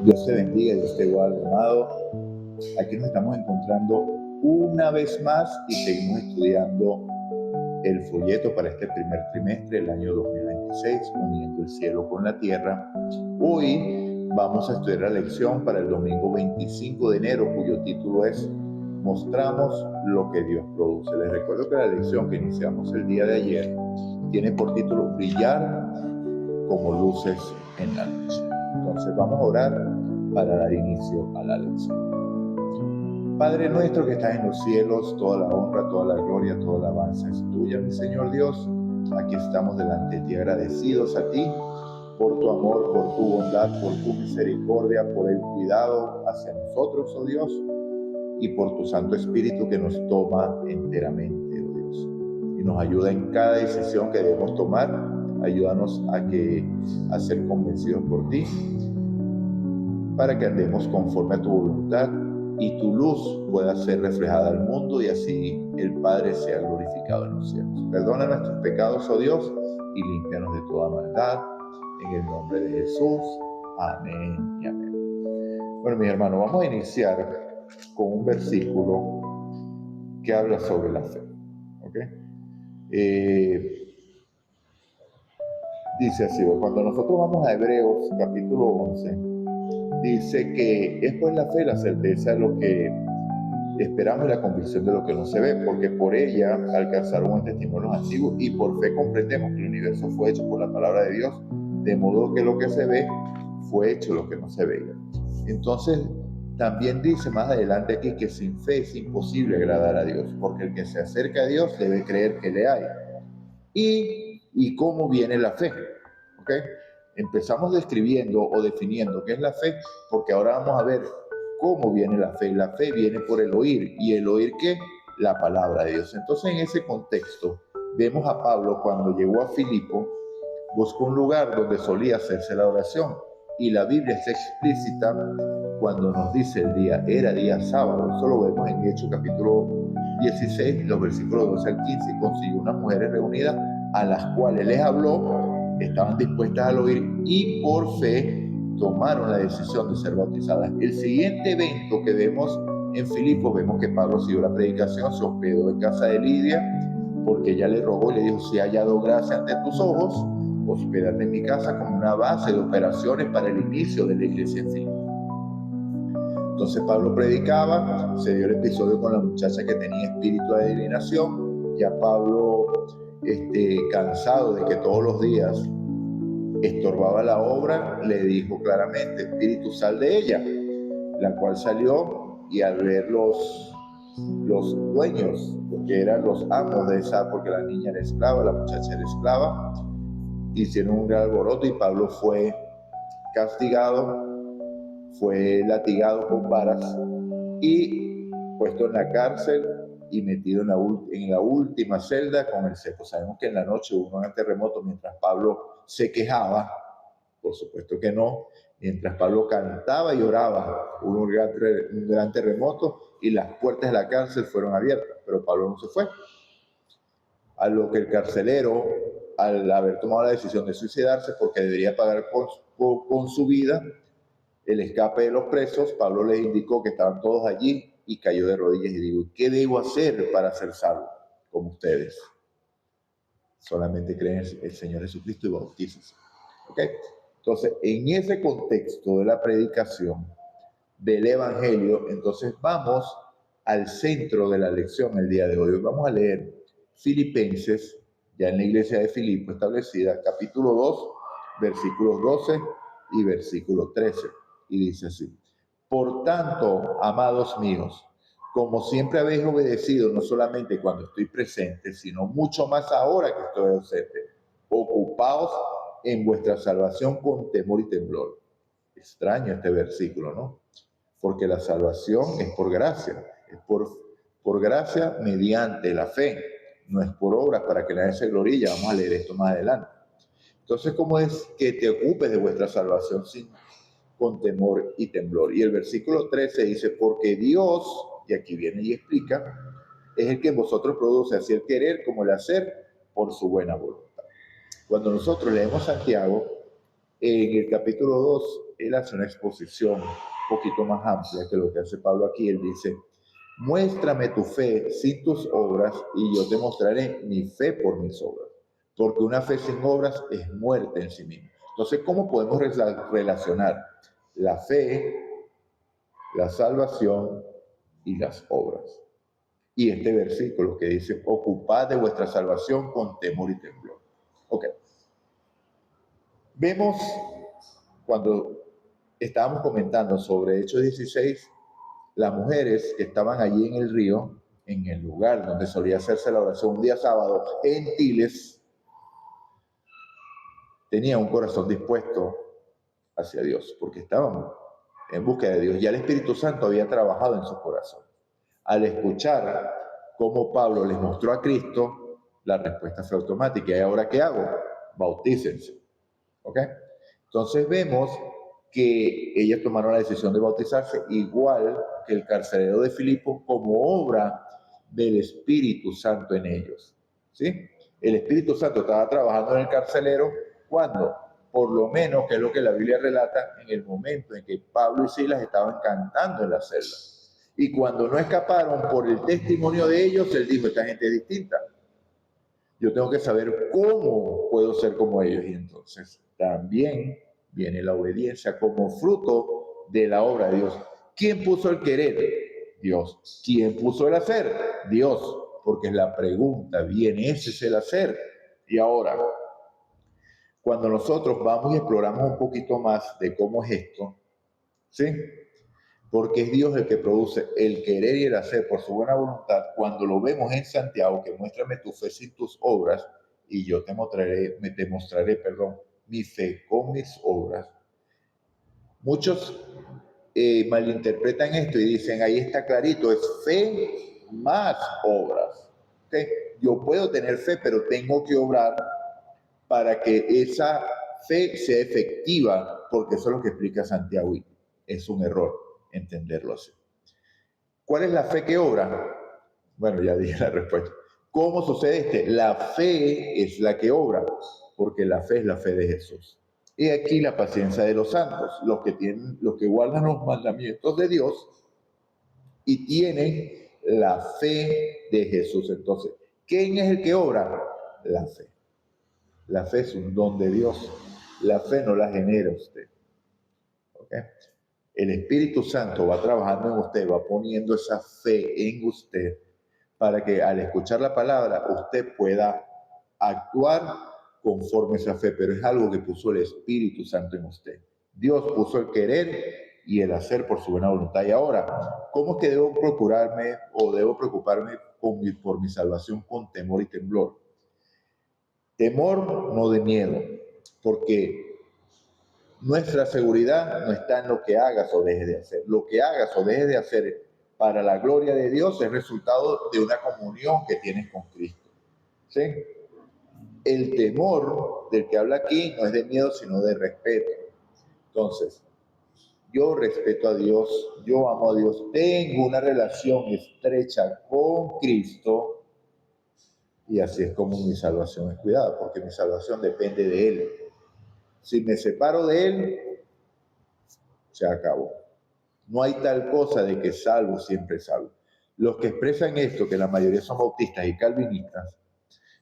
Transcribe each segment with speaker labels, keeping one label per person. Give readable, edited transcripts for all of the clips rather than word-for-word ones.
Speaker 1: Dios te bendiga, Dios te guarde, amado. Aquí nos estamos encontrando una vez más y seguimos estudiando el folleto para este primer trimestre del año 2026, uniendo el cielo con la tierra. Hoy vamos a estudiar la lección para el domingo 25 de enero, cuyo título es Mostramos lo que Dios produce. Les recuerdo que la lección que iniciamos el día de ayer tiene por título Brillar como luces en la noche. Entonces vamos a orar para dar inicio a la lección. Padre nuestro que estás en los cielos, toda la honra, toda la gloria, toda la alabanza es tuya, mi Señor Dios. Aquí estamos delante de ti agradecidos a ti por tu amor, por tu bondad, por tu misericordia, por el cuidado hacia nosotros, oh Dios, y por tu Santo Espíritu que nos toma enteramente, oh Dios, y nos ayuda en cada decisión que debemos tomar. Ayúdanos a ser convencidos por ti, para que andemos conforme a tu voluntad y tu luz pueda ser reflejada al mundo y así el Padre sea glorificado en los cielos. Perdona nuestros pecados, oh Dios, y límpianos de toda maldad. En el nombre de Jesús. Amén y amén. Bueno, mis hermanos, vamos a iniciar con un versículo que habla sobre la fe. ¿Okay? Dice así, cuando nosotros vamos a Hebreos capítulo 11, dice que es pues la fe la certeza de lo que esperamos y la convicción de lo que no se ve, porque por ella alcanzaron el testimonio los antiguos y por fe comprendemos que el universo fue hecho por la palabra de Dios, de modo que lo que se ve fue hecho lo que no se veía. Entonces, también dice más adelante aquí que sin fe es imposible agradar a Dios, porque el que se acerca a Dios debe creer que le hay. ¿Y cómo viene la fe? ¿Okay? Empezamos describiendo o definiendo qué es la fe, porque ahora vamos a ver cómo viene la fe. La fe viene por el oír. ¿Y el oír qué? La palabra de Dios. Entonces, en ese contexto, vemos a Pablo cuando llegó a Filipo, buscó un lugar donde solía hacerse la oración. Y la Biblia es explícita cuando nos dice el día, era día sábado. Eso lo vemos en Hechos capítulo 16, los versículos 12 al 15, y consiguió unas mujeres reunidas a las cuales les habló, estaban dispuestas al oír y por fe tomaron la decisión de ser bautizadas. El siguiente evento que vemos en Filipos, vemos que Pablo siguió la predicación, se hospedó en casa de Lidia, porque ella le rogó y le dijo, si he hallado gracia ante tus ojos, hospédate en mi casa como una base de operaciones para el inicio de la iglesia en Filipos. Entonces Pablo predicaba, se dio el episodio con la muchacha que tenía espíritu de adivinación. Ya Pablo, cansado de que todos los días estorbaba la obra, le dijo claramente, espíritu, sal de ella, la cual salió, y al ver los dueños, porque eran los amos de esa, porque la niña era esclava, la muchacha era esclava, hicieron un gran alboroto y Pablo fue castigado, fue latigado con varas y puesto en la cárcel y metido en la última celda con el cepo. Sabemos que en la noche hubo un gran terremoto mientras Pablo se quejaba, por supuesto que no, mientras Pablo cantaba y oraba, hubo un gran terremoto y las puertas de la cárcel fueron abiertas, pero Pablo no se fue. A lo que el carcelero, al haber tomado la decisión de suicidarse porque debería pagar con su vida el escape de los presos, Pablo les indicó que estaban todos allí y cayó de rodillas y dijo, ¿qué debo hacer para ser salvo como ustedes? Solamente creen en el Señor Jesucristo y bautícense. ¿Okay? Entonces, en ese contexto de la predicación del Evangelio, entonces vamos al centro de la lección el día de hoy. Hoy vamos a leer Filipenses, ya en la iglesia de Filipo establecida, capítulo 2, versículos 12 y versículo 13. Y dice así, por tanto, amados míos, como siempre habéis obedecido, no solamente cuando estoy presente, sino mucho más ahora que estoy ausente, ocupaos en vuestra salvación con temor y temblor. Extraño este versículo, ¿no? Porque la salvación es por gracia, es por gracia mediante la fe, no es por obras para que nadie se gloríe. Vamos a leer esto más adelante. Entonces, ¿cómo es que te ocupes de vuestra salvación con temor y temblor? Y el versículo 13 dice, porque Dios, y aquí viene y explica, es el que en vosotros produce así el querer como el hacer por su buena voluntad. Cuando nosotros leemos Santiago, En el capítulo 2, él hace una exposición un poquito más amplia que lo que hace Pablo aquí. Él dice, muéstrame tu fe sin tus obras y yo te mostraré mi fe por mis obras. Porque una fe sin obras es muerte en sí misma. Entonces, ¿cómo podemos relacionar la fe, la salvación y las obras? Y este versículo que dice, ocupad de vuestra salvación con temor y temblor. Ok. Vemos cuando estábamos comentando sobre Hechos 16, las mujeres que estaban allí en el río, en el lugar donde solía hacerse la oración un día sábado, gentiles, tenían un corazón dispuesto hacia Dios, porque estaban en búsqueda de Dios. Ya el Espíritu Santo había trabajado en su corazón. Al escuchar cómo Pablo les mostró a Cristo, la respuesta fue automática. ¿Y ahora qué hago? Bautícense. ¿Ok? Entonces vemos que ellas tomaron la decisión de bautizarse igual que el carcelero de Filipo como obra del Espíritu Santo en ellos. ¿Sí? El Espíritu Santo estaba trabajando en el carcelero cuando, por lo menos, que es lo que la Biblia relata, en el momento en que Pablo y Silas estaban cantando en la celda. Y cuando no escaparon por el testimonio de ellos, él dijo, esta gente es distinta. Yo tengo que saber cómo puedo ser como ellos. Y entonces también viene la obediencia como fruto de la obra de Dios. ¿Quién puso el querer? Dios. ¿Quién puso el hacer? Dios. Porque es la pregunta, viene, ese es el hacer. Y ahora, cuando nosotros vamos y exploramos un poquito más de cómo es esto, ¿sí? Porque es Dios el que produce el querer y el hacer por su buena voluntad. Cuando lo vemos en Santiago, que muéstrame tu fe sin tus obras, y yo te mostraré, mi fe con mis obras. Muchos malinterpretan esto y dicen, ahí está clarito, es fe más obras. ¿Okay? Yo puedo tener fe, pero tengo que obrar para que esa fe sea efectiva, porque eso es lo que explica Santiago y es un error entenderlo así. ¿Cuál es la fe que obra? Bueno, ya dije la respuesta. ¿Cómo sucede este? La fe es la que obra, porque la fe es la fe de Jesús. Y aquí la paciencia de los santos, los que guardan los mandamientos de Dios y tienen la fe de Jesús. Entonces, ¿quién es el que obra? La fe. La fe es un don de Dios. La fe no la genera usted. ¿Okay? El Espíritu Santo va trabajando en usted, va poniendo esa fe en usted para que al escuchar la palabra usted pueda actuar conforme a esa fe, pero es algo que puso el Espíritu Santo en usted. Dios puso el querer y el hacer por su buena voluntad. Y ahora, ¿cómo es que debo procurarme o debo preocuparme por mi salvación con temor y temblor? Temor, no de miedo, porque nuestra seguridad no está en lo que hagas o dejes de hacer. Lo que hagas o dejes de hacer para la gloria de Dios es resultado de una comunión que tienes con Cristo. ¿Sí? El temor del que habla aquí no es de miedo, sino de respeto. Entonces, yo respeto a Dios, yo amo a Dios, tengo una relación estrecha con Cristo y así es como mi salvación es cuidada, porque mi salvación depende de Él. Si me separo de Él, se acabó. No hay tal cosa de que salvo siempre salvo. Los que expresan esto, que la mayoría son bautistas y calvinistas,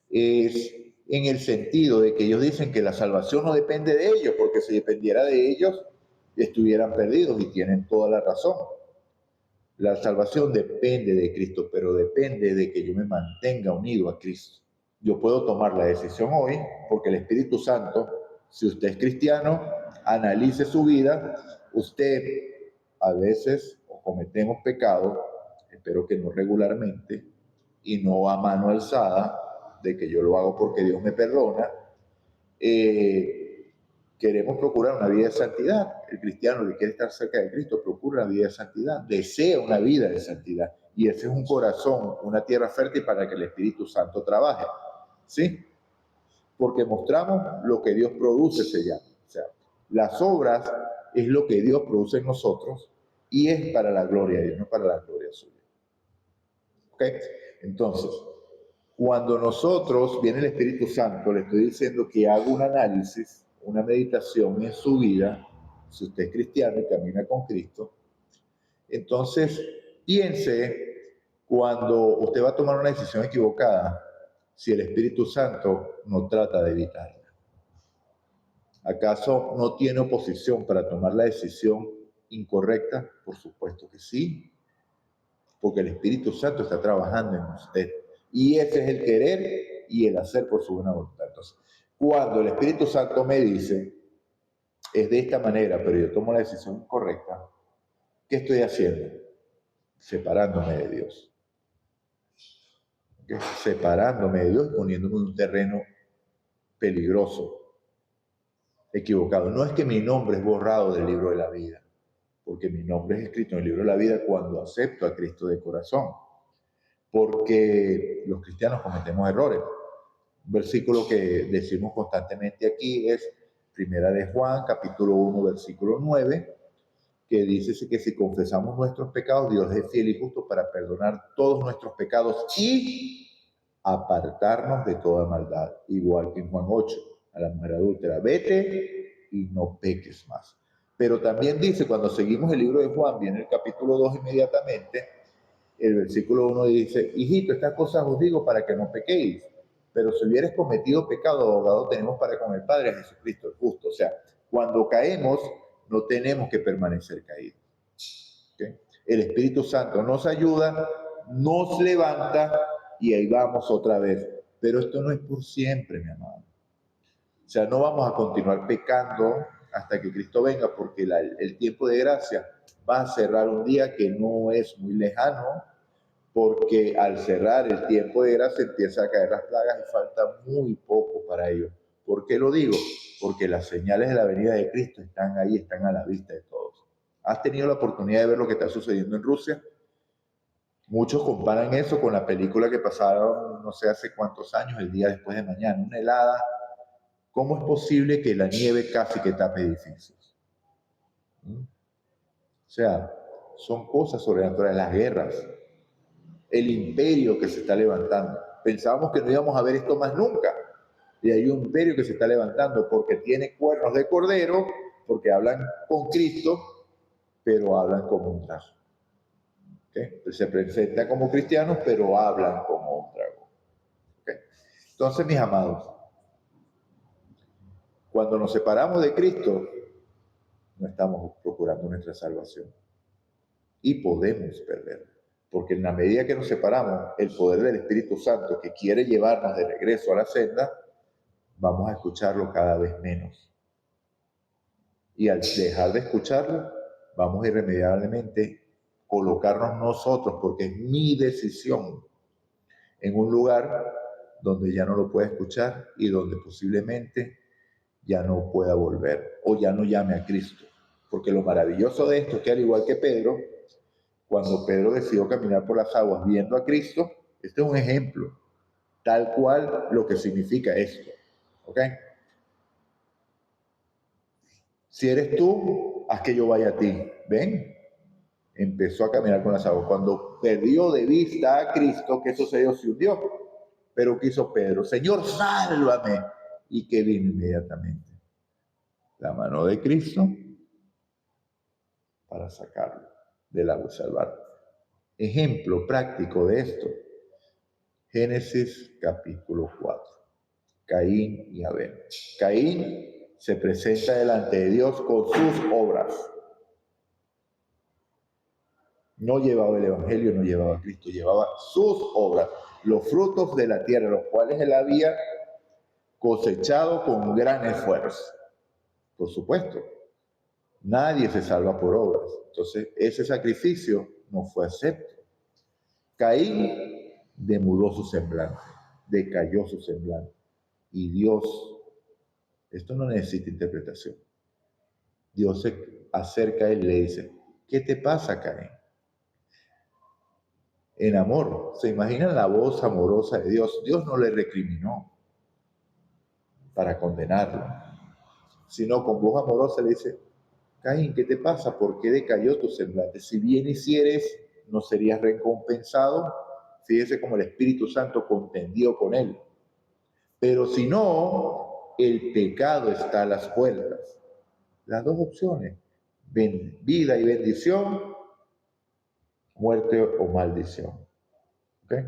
Speaker 1: es en el sentido de que ellos dicen que la salvación no depende de ellos, porque si dependiera de ellos, estuvieran perdidos y tienen toda la razón. La salvación depende de Cristo, pero depende de que yo me mantenga unido a Cristo. Yo puedo tomar la decisión hoy, porque el Espíritu Santo, si usted es cristiano, analice su vida, usted a veces cometemos pecado, espero que no regularmente, y no a mano alzada, de que yo lo hago porque Dios me perdona. Queremos procurar una vida de santidad. El cristiano que quiere estar cerca de Cristo procura una vida de santidad, desea una vida de santidad. Y ese es un corazón, una tierra fértil para que el Espíritu Santo trabaje. ¿Sí? Porque mostramos lo que Dios produce, se llama. O sea, las obras es lo que Dios produce en nosotros y es para la gloria de Dios, no para la gloria suya. ¿Ok? Entonces, cuando nosotros, viene el Espíritu Santo, le estoy diciendo que hago un análisis una meditación en su vida, si usted es cristiano y camina con Cristo, entonces piense cuando usted va a tomar una decisión equivocada, si el Espíritu Santo no trata de evitarla. ¿Acaso no tiene oposición para tomar la decisión incorrecta? Por supuesto que sí, porque el Espíritu Santo está trabajando en usted. Y ese es el querer y el hacer por su buena voluntad. Entonces, cuando el Espíritu Santo me dice, es de esta manera, pero yo tomo la decisión incorrecta, ¿qué estoy haciendo? Separándome de Dios. ¿Okay? Separándome de Dios, poniéndome en un terreno peligroso, equivocado. No es que mi nombre es borrado del libro de la vida, porque mi nombre es escrito en el libro de la vida cuando acepto a Cristo de corazón, porque los cristianos cometemos errores. Un versículo que decimos constantemente aquí es Primera de Juan, capítulo 1, versículo 9, que dice que si confesamos nuestros pecados, Dios es fiel y justo para perdonar todos nuestros pecados y apartarnos de toda maldad. Igual que en Juan 8, a la mujer adúltera, vete y no peques más. Pero también dice, cuando seguimos el libro de Juan, viene el capítulo 2 inmediatamente, el versículo 1 dice, hijito, estas cosas os digo para que no pequéis. Pero si hubieres cometido pecado, abogado tenemos para con el Padre, Jesucristo el justo. O sea, cuando caemos, no tenemos que permanecer caídos. ¿Okay? El Espíritu Santo nos ayuda, nos levanta y ahí vamos otra vez. Pero esto no es por siempre, mi amado. O sea, no vamos a continuar pecando hasta que Cristo venga, porque el tiempo de gracia va a cerrar un día que no es muy lejano, porque al cerrar el tiempo de gracia empieza a caer las plagas y falta muy poco para ello. ¿Por qué lo digo? Porque las señales de la venida de Cristo están ahí, están a la vista de todos. ¿Has tenido la oportunidad de ver lo que está sucediendo en Rusia? Muchos comparan eso con la película que pasaron no sé hace cuántos años, el día después de mañana, una helada. ¿Cómo es posible que la nieve casi que tape edificios? O sea, son cosas sobrenaturales, las guerras, el imperio que se está levantando. Pensábamos que no íbamos a ver esto más nunca. Y hay un imperio que se está levantando porque tiene cuernos de cordero, porque hablan con Cristo, pero hablan como un dragón. ¿Okay? Se presentan como cristianos, pero hablan como un dragón. ¿Okay? Entonces, mis amados, cuando nos separamos de Cristo, no estamos procurando nuestra salvación. Y podemos perderla. Porque en la medida que nos separamos, el poder del Espíritu Santo que quiere llevarnos de regreso a la senda, vamos a escucharlo cada vez menos. Y al dejar de escucharlo, vamos irremediablemente a colocarnos nosotros, porque es mi decisión, en un lugar donde ya no lo pueda escuchar y donde posiblemente ya no pueda volver o ya no llame a Cristo. Porque lo maravilloso de esto es que al igual que Pedro, cuando Pedro decidió caminar por las aguas viendo a Cristo, este es un ejemplo, tal cual lo que significa esto. ¿Ok? Si eres tú, haz que yo vaya a ti. ¿Ven? Empezó a caminar con las aguas. Cuando perdió de vista a Cristo, ¿qué sucedió? Se hundió. Pero ¿qué hizo Pedro? Señor, sálvame. ¿Y qué vino inmediatamente? La mano de Cristo para sacarlo del agua y salvarlo. Ejemplo práctico de esto. Génesis capítulo 4. Caín y Abel. Caín se presenta delante de Dios con sus obras. No llevaba el Evangelio, no llevaba a Cristo, llevaba sus obras, los frutos de la tierra, los cuales él había cosechado con gran esfuerzo. Por supuesto, nadie se salva por obras. Entonces, ese sacrificio no fue acepto. Caín demudó su semblante, decayó su semblante. Y Dios, esto no necesita interpretación. Dios se acerca a él y le dice, ¿qué te pasa, Caín? En amor, ¿se imaginan la voz amorosa de Dios? Dios no le recriminó para condenarlo, sino con voz amorosa le dice, Caín, ¿qué te pasa? ¿Por qué decayó tu semblante? Si bien hicieres, ¿no serías recompensado? Fíjese cómo el Espíritu Santo contendió con él. Pero si no, el pecado está a las puertas. Las dos opciones, vida y bendición, muerte o maldición. ¿Okay?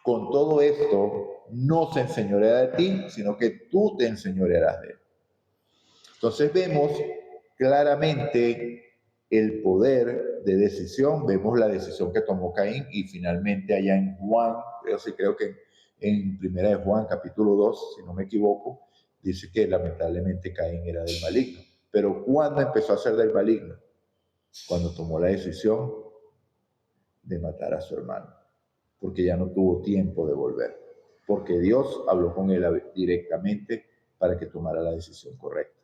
Speaker 1: Con todo esto, no se enseñoreará de ti, sino que tú te enseñorearás de él. Entonces vemos claramente el poder de decisión, vemos la decisión que tomó Caín y finalmente allá en Juan, creo que en Primera de Juan, capítulo 2, si no me equivoco, dice que lamentablemente Caín era del maligno. Pero ¿cuándo empezó a ser del maligno? Cuando tomó la decisión de matar a su hermano, porque ya no tuvo tiempo de volver, porque Dios habló con él directamente para que tomara la decisión correcta.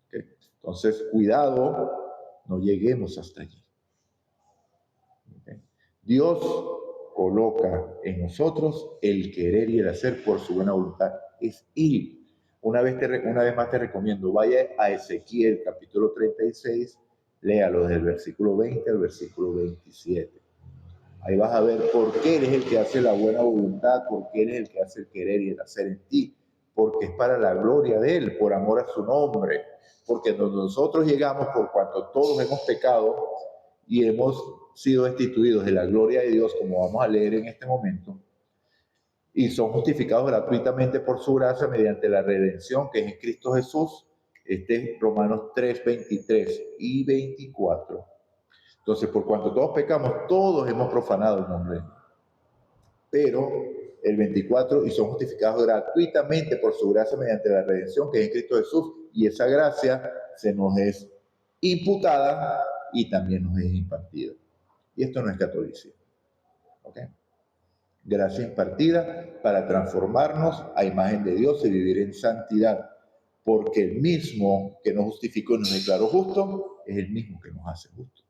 Speaker 1: ¿Okay? Entonces, cuidado, no lleguemos hasta allí. ¿Okay? Dios coloca en nosotros el querer y el hacer por su buena voluntad. Es ir. Una vez más te recomiendo, vaya a Ezequiel capítulo 36, léalo desde el versículo 20 al versículo 27. Ahí vas a ver por qué Él es el que hace la buena voluntad, por qué Él es el que hace el querer y el hacer en ti. Porque es para la gloria de Él, por amor a su nombre. Porque nosotros llegamos por cuanto todos hemos pecado y hemos sido destituidos de la gloria de Dios, como vamos a leer en este momento, y son justificados gratuitamente por su gracia mediante la redención que es en Cristo Jesús. Este es Romanos 3, 23 y 24. Entonces, por cuanto todos pecamos, todos hemos profanado el nombre de Dios. Pero el 24, y son justificados gratuitamente por su gracia mediante la redención que es en Cristo Jesús, y esa gracia se nos es imputada y también nos es impartida. Y esto no es catolicismo. ¿Okay? Gracia impartida para transformarnos a imagen de Dios y vivir en santidad, porque el mismo que nos justificó y nos declaró justos es el mismo que nos hace justos.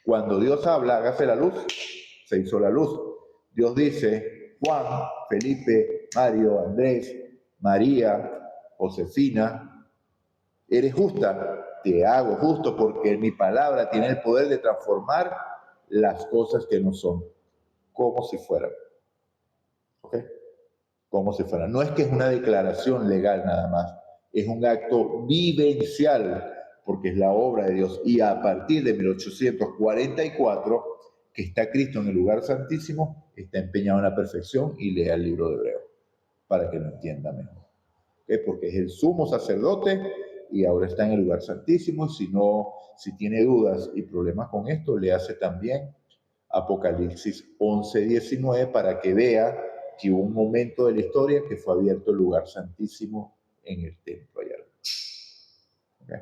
Speaker 1: Cuando Dios habla, hágase la luz, se hizo la luz. Dios dice, Juan, Felipe, Mario, Andrés, María, Josefina, eres justa, te hago justo porque mi palabra tiene el poder de transformar las cosas que no son, como si fueran. ¿Ok? Como si fueran. No es que es una declaración legal nada más, es un acto vivencial, porque es la obra de Dios. Y a partir de 1844, que está Cristo en el lugar santísimo, está empeñado en la perfección y lea el libro de Hebreo, para que lo entienda mejor. ¿Okay? Porque es el sumo sacerdote y ahora está en el lugar santísimo. Si tiene dudas y problemas con esto, le hace también Apocalipsis 11:19 para que vea que hubo un momento de la historia que fue abierto el lugar santísimo en el templo allá. ¿Okay?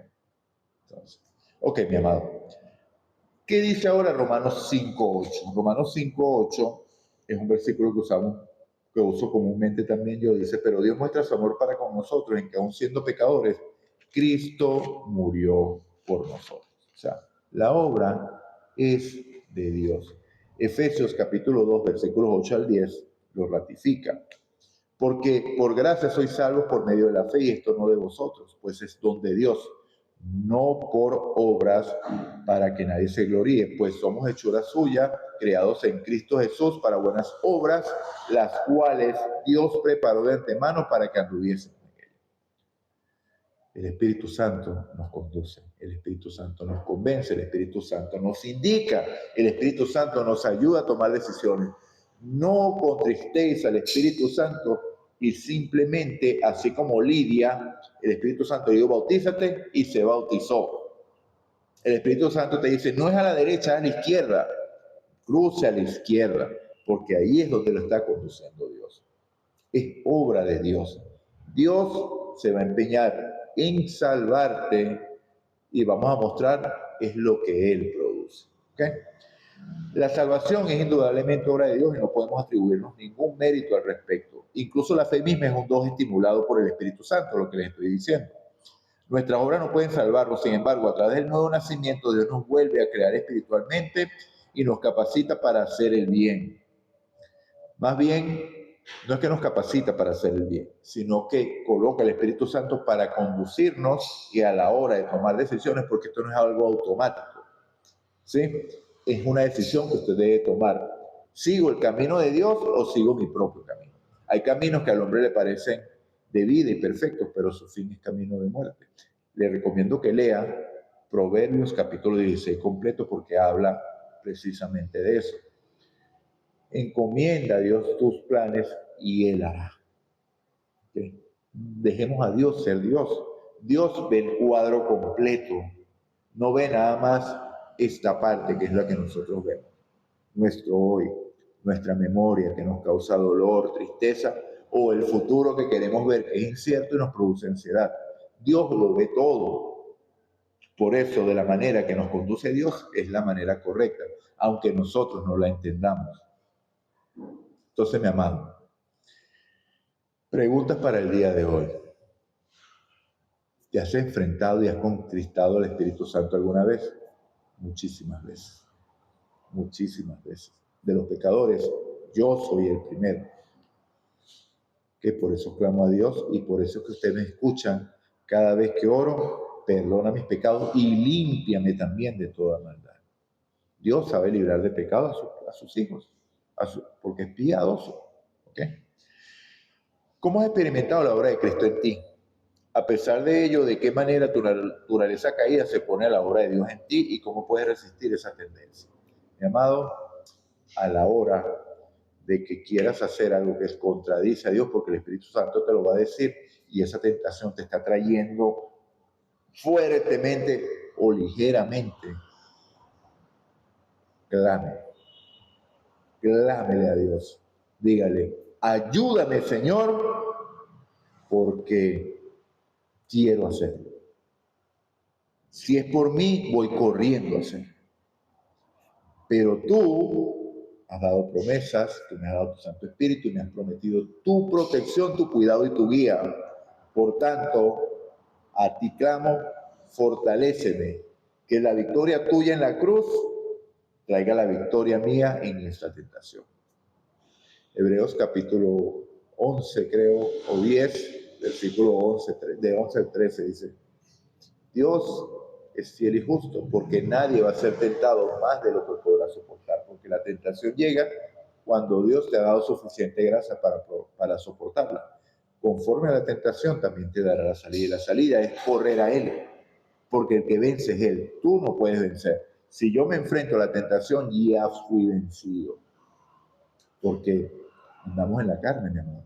Speaker 1: Entonces, mi amado. ¿Qué dice ahora Romanos 5:8? Romanos 5:8 es un versículo que uso comúnmente también yo. Dice, pero Dios muestra su amor para con nosotros en que aun siendo pecadores, Cristo murió por nosotros. O sea, la obra es de Dios. Efesios capítulo 2, versículos 8 al 10 lo ratifica. Porque por gracia sois salvos por medio de la fe, y esto no de vosotros, pues es don de Dios, no por obras para que nadie se gloríe, pues somos hechura suya, creados en Cristo Jesús para buenas obras, las cuales Dios preparó de antemano para que anduviésemos en ellas. El Espíritu Santo nos conduce, el Espíritu Santo nos convence, el Espíritu Santo nos indica, el Espíritu Santo nos ayuda a tomar decisiones. No contristéis al Espíritu Santo y simplemente, así como Lidia, el Espíritu Santo dijo, bautízate, y se bautizó. El Espíritu Santo te dice, no es a la derecha, es a la izquierda. Cruce a la izquierda, porque ahí es donde lo está conduciendo Dios. Es obra de Dios. Dios se va a empeñar en salvarte y vamos a mostrar es lo que Él produce. ¿Okay? La salvación es indudablemente obra de Dios y no podemos atribuirnos ningún mérito al respecto. Incluso la fe misma es un don estimulado por el Espíritu Santo, lo que les estoy diciendo. Nuestras obras no pueden salvarnos, sin embargo, a través del nuevo nacimiento, Dios nos vuelve a crear espiritualmente y nos capacita para hacer el bien. Más bien, no es que nos capacita para hacer el bien, sino que coloca el Espíritu Santo para conducirnos y a la hora de tomar decisiones, porque esto no es algo automático, ¿sí? Es una decisión que usted debe tomar. ¿Sigo el camino de Dios o sigo mi propio camino? Hay caminos que al hombre le parecen de vida y perfectos, pero su fin es camino de muerte. Le recomiendo que lea Proverbios capítulo 16 completo porque habla precisamente de eso. Encomienda a Dios tus planes y Él hará. ¿Okay? Dejemos a Dios ser Dios. Dios ve el cuadro completo, no ve nada más esta parte que es la que nosotros vemos. Nuestro hoy, nuestra memoria que nos causa dolor, tristeza, o el futuro que queremos ver que es incierto y nos produce ansiedad. Dios lo ve todo. Por eso, de la manera que nos conduce Dios es la manera correcta, aunque nosotros no la entendamos. Entonces, mi amado, preguntas para el día de hoy. ¿Te has enfrentado y has contristado al Espíritu Santo alguna vez? Muchísimas veces. Muchísimas veces. De los pecadores, yo soy el primero. Que por eso clamo a Dios y por eso es que ustedes me escuchan cada vez que oro, perdona mis pecados y límpiame también de toda maldad. Dios sabe librar de pecado a sus hijos, porque es piadoso. ¿Okay? ¿Cómo has experimentado la obra de Cristo en ti? A pesar de ello, ¿de qué manera tu naturaleza caída se pone a la obra de Dios en ti y cómo puedes resistir esa tendencia? Mi amado, a la hora de que quieras hacer algo que contradice a Dios, porque el Espíritu Santo te lo va a decir y esa tentación te está trayendo fuertemente o ligeramente, clámele a Dios. Dígale, ayúdame, Señor, porque quiero hacerlo. Si es por mí, voy corriendo a hacerlo. Pero tú has dado promesas, tú me has dado tu Santo Espíritu y me has prometido tu protección, tu cuidado y tu guía. Por tanto, a ti clamo, fortaléceme, que la victoria tuya en la cruz traiga la victoria mía en esta tentación. Hebreos capítulo 11, creo, o 10, versículo 11, de 11 al 13 dice, Dios es fiel y justo, porque nadie va a ser tentado más de lo que podrá soportar, porque la tentación llega cuando Dios te ha dado suficiente gracia para soportarla. Conforme a la tentación también te dará la salida, y la salida es correr a Él, porque el que vence es Él, tú no puedes vencer. Si yo me enfrento a la tentación, ya fui vencido, porque andamos en la carne, mi amor,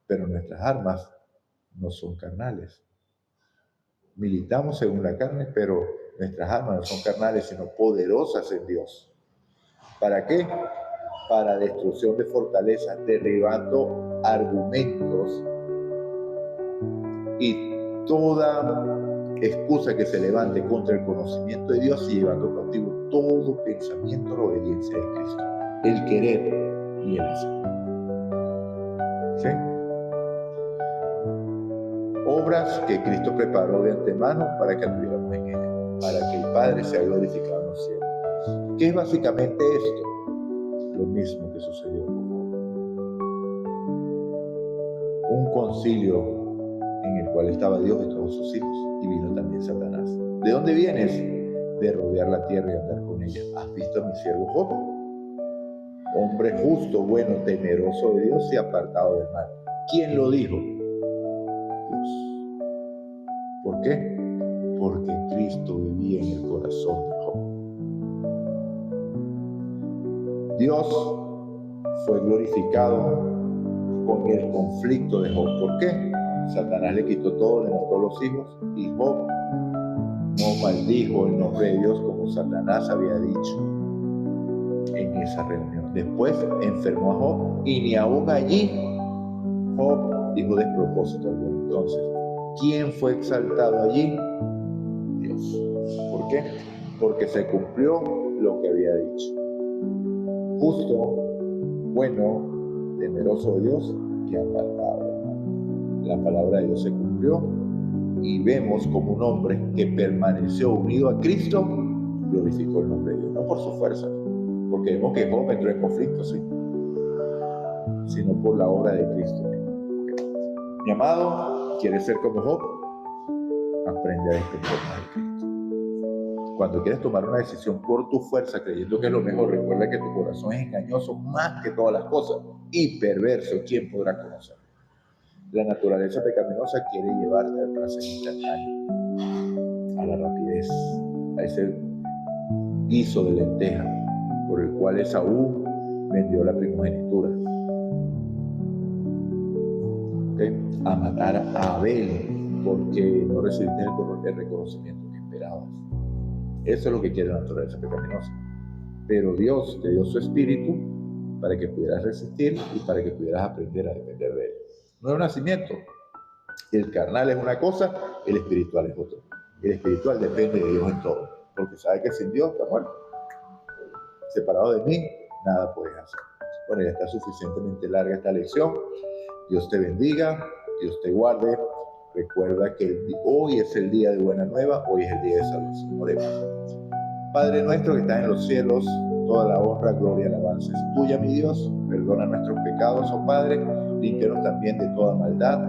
Speaker 1: pero nuestras armas no son carnales. Militamos según la carne, pero nuestras armas no son carnales, sino poderosas en Dios. ¿Para qué? Para destrucción de fortalezas, derribando argumentos y toda excusa que se levante contra el conocimiento de Dios y llevando cautivo todo pensamiento a la obediencia de Cristo. El querer y el hacer. ¿Sí? Obras que Cristo preparó de antemano para que anduviéramos en ellas, para que el Padre sea glorificado en los cielos. ¿Qué es básicamente esto? Lo mismo que sucedió con Job. Un concilio en el cual estaba Dios y todos sus hijos, y vino también Satanás. ¿De dónde vienes? De rodear la tierra y andar con ella. ¿Has visto a mi siervo Job? Hombre justo, bueno, temeroso de Dios y apartado del mal. ¿Quién lo dijo? ¿Por qué? Porque Cristo vivía en el corazón de Job. Dios fue glorificado con el conflicto de Job. ¿Por qué? Satanás le quitó todo, le mató a los hijos y Job no maldijo el nombre de Dios como Satanás había dicho en esa reunión. Después enfermó a Job y ni aún allí Job dijo despropósito alguno. Entonces, ¿quién fue exaltado allí? Dios. ¿Por qué? Porque se cumplió lo que había dicho. Justo, bueno, temeroso de Dios y apartado. La palabra de Dios se cumplió y vemos como un hombre que permaneció unido a Cristo glorificó el nombre de Dios, no por su fuerza, porque vemos que Job entró en conflicto, sí, sino por la obra de Cristo. Mi amado, ¿quieres ser como Job? Aprende a depender más de Cristo. Cuando quieres tomar una decisión por tu fuerza, creyendo que es lo mejor, recuerda que tu corazón es engañoso más que todas las cosas y perverso. ¿Quién podrá conocer? La naturaleza pecaminosa quiere llevarte al placer instantáneo, a la rapidez, a ese guiso de lenteja por el cual Esaú vendió la primogenitura, a matar a Abel porque no recibiste el reconocimiento que esperabas. Eso es lo que quiere la naturaleza pecaminosa. Pero Dios te dio su espíritu para que pudieras resistir y para que pudieras aprender a depender de él. Nuevo nacimiento. El carnal es una cosa, el espiritual es otra. El espiritual depende de Dios en todo, porque sabe que sin Dios está muerto. Separado de mí, nada puedes hacer. Bueno, ya está suficientemente larga esta lección. Dios te bendiga, Dios te guarde. Recuerda que hoy es el día de buena nueva, hoy es el día de salvación. Oremos. Padre nuestro que estás en los cielos, toda la honra, gloria y alabanza es tuya, mi Dios. Perdona nuestros pecados, oh Padre, límpianos también de toda maldad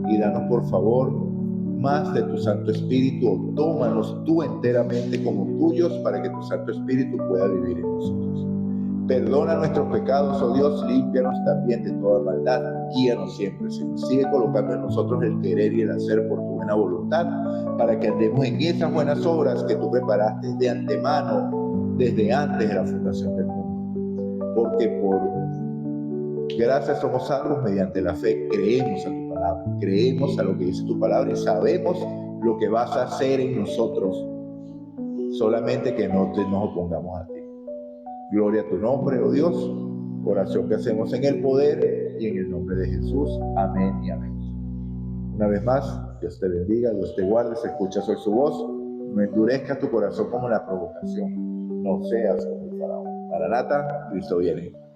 Speaker 1: y danos por favor más de tu Santo Espíritu, o tómanos tú enteramente como tuyos para que tu Santo Espíritu pueda vivir en nosotros. Perdona nuestros pecados, oh Dios, límpianos también de toda maldad, guíanos siempre, Señor. Sigue colocando en nosotros el querer y el hacer por tu buena voluntad, para que andemos en esas buenas obras que tú preparaste de antemano, desde antes de la fundación del mundo. Porque por gracia somos salvos mediante la fe, creemos a tu palabra, creemos a lo que dice tu palabra y sabemos lo que vas a hacer en nosotros, solamente que no nos opongamos a ti. Gloria a tu nombre, oh Dios, oración que hacemos en el poder y en el nombre de Jesús. Amén y amén. Una vez más, Dios te bendiga, Dios te guarde, se escucha hoy su voz. No endurezcas tu corazón como la provocación, no seas como el faraón. Maranata, Cristo viene.